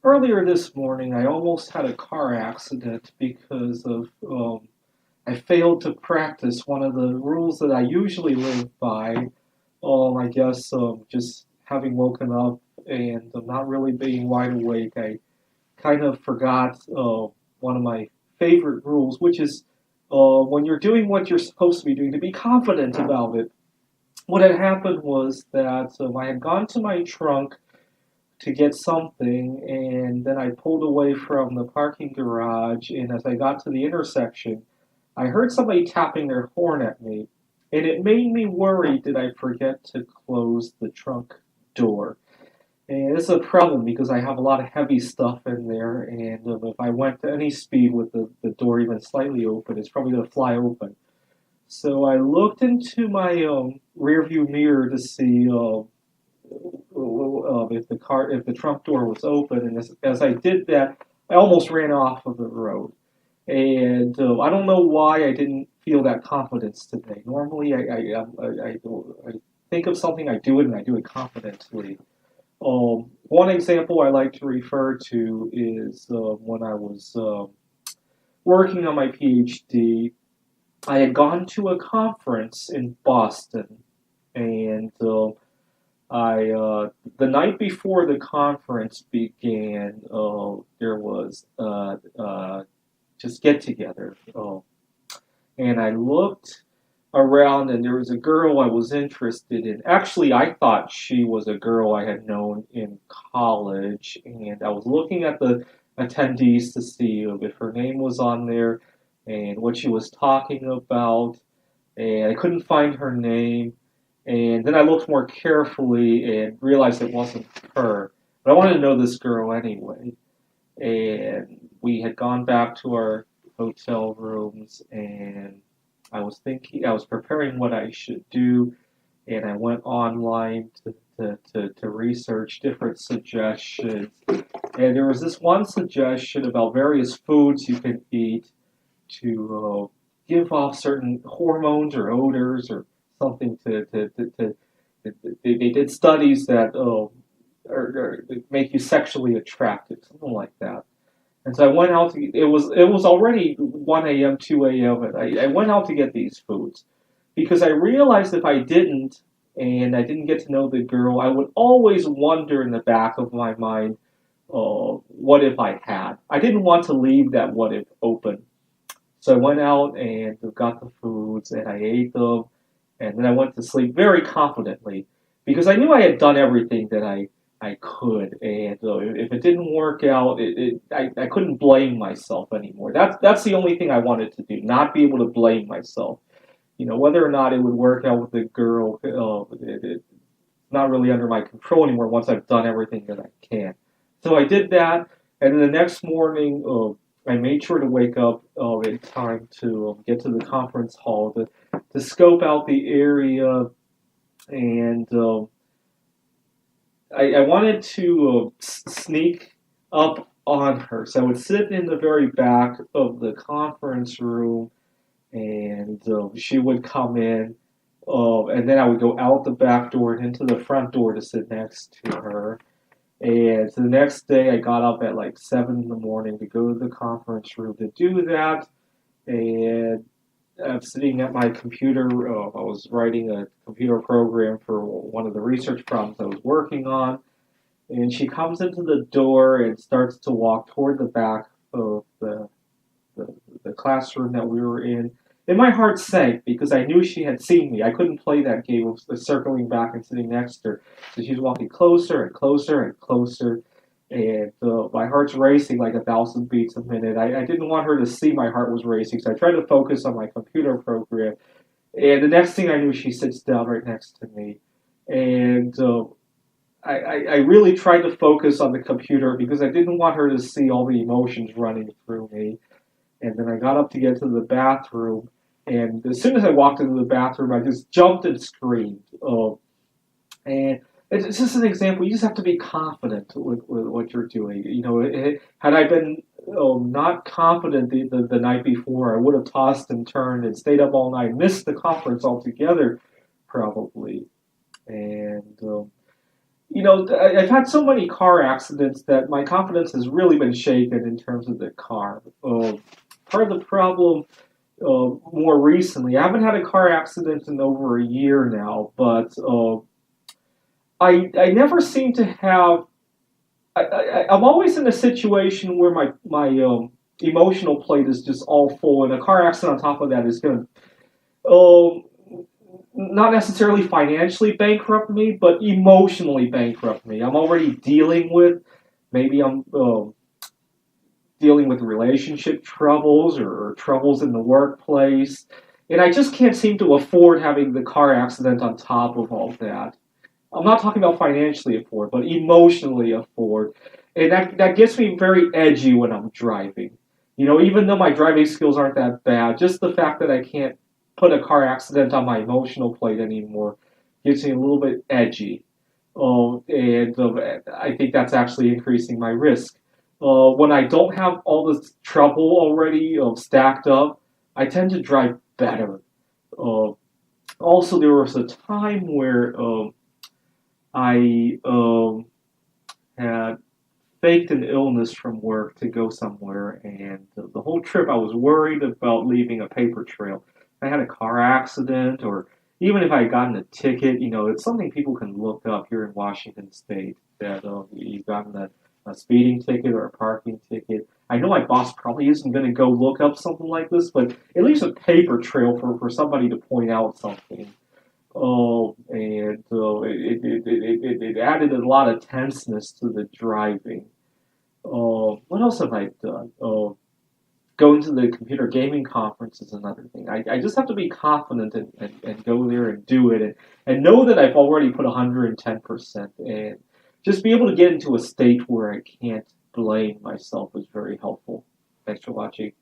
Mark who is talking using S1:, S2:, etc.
S1: Earlier this morning, I almost had a car accident because of I failed to practice one of the rules that I usually live by. I guess just having woken up and not really being wide awake, I kind of forgot one of my favorite rules, which is when you're doing what you're supposed to be doing, to be confident about it. What had happened was that I had gone to my trunk to get something, and then I pulled away from the parking garage. And as I got to the intersection, I heard somebody tapping their horn at me, and it made me worry, did I forget to close the trunk door? And it's a problem because I have a lot of heavy stuff in there, and if I went to any speed with the door even slightly open, it's probably going to fly open. So I looked into my rear view mirror to see if the trunk door was open, and as I did that, I almost ran off of the road. And I don't know why I didn't feel that confidence today. Normally, I think of something, I do it, and I do it confidently. One example I like to refer to is when I was working on my PhD. I had gone to a conference in Boston, and the night before the conference began, there was just get together, and I looked around, and there was a girl I was interested in. Actually, I thought she was a girl I had known in college, and I was looking at the attendees to see if her name was on there and what she was talking about, and I couldn't find her name. And then I looked more carefully and realized it wasn't her. But I wanted to know this girl anyway. And we had gone back to our hotel rooms, and I was preparing what I should do, and I went online to research different suggestions. And there was this one suggestion about various foods you can eat to give off certain hormones or odors or something to they did studies that or make you sexually attractive, something like that. And so I went out to it was already 1 a.m., 2 a.m., and I went out to get these foods because I realized if I didn't and I didn't get to know the girl, I would always wonder in the back of my mind, what if I had? I didn't want to leave that what if open. So I went out and got the foods and I ate them, and then I went to sleep very confidently because I knew I had done everything that I could, and if it didn't work out, I couldn't blame myself anymore. That's the only thing I wanted to do, not be able to blame myself. Whether or not it would work out with the girl, it's not really under my control anymore once I've done everything that I can. So I did that, and then the next morning, I made sure to wake up in time to get to the conference hall to scope out the area, and I wanted to sneak up on her. So I would sit in the very back of the conference room, and she would come in, and then I would go out the back door and into the front door to sit next to her. And so the next day, I got up at like 7 in the morning to go to the conference room to do that. And I'm sitting at my computer. I was writing a computer program for one of the research problems I was working on. And she comes into the door and starts to walk toward the back of the, the classroom that we were in. And my heart sank because I knew she had seen me. I couldn't play that game of circling back and sitting next to her. So she's walking closer and closer and closer. And my heart's racing like 1,000 beats a minute. I didn't want her to see my heart was racing, so I tried to focus on my computer program. And the next thing I knew, she sits down right next to me. And I really tried to focus on the computer because I didn't want her to see all the emotions running through me. And then I got up to get to the bathroom, and as soon as I walked into the bathroom, I just jumped and screamed. And it's just an example. You just have to be confident with what you're doing. Had I been not confident the night before, I would have tossed and turned and stayed up all night, missed the conference altogether, probably. And I've had so many car accidents that my confidence has really been shaken in terms of the car. Part of the problem more recently, I haven't had a car accident in over a year now, but I never seem to have. I'm always in a situation where my emotional plate is just all full, and a car accident on top of that is going to not necessarily financially bankrupt me, but emotionally bankrupt me. I'm already dealing with maybe I'm dealing with relationship troubles or troubles in the workplace, and I just can't seem to afford having the car accident on top of all that. I'm not talking about financially afford, but emotionally afford. And that gets me very edgy when I'm driving. Even though my driving skills aren't that bad, just the fact that I can't put a car accident on my emotional plate anymore gets me a little bit edgy. And I think that's actually increasing my risk. When I don't have all this trouble already stacked up, I tend to drive better. Uh, Also, there was a time where I had faked an illness from work to go somewhere, and the whole trip I was worried about leaving a paper trail. If I had a car accident, or even if I had gotten a ticket, it's something people can look up here in Washington State that you've gotten a speeding ticket or a parking ticket. I know my boss probably isn't going to go look up something like this, but at least a paper trail for somebody to point out something. Oh, and it added a lot of tenseness to the driving. What else have I done? Going to the computer gaming conference is another thing. I just have to be confident and go there and do it and know that I've already put 110% and just be able to get into a state where I can't blame myself is very helpful. Thanks for watching.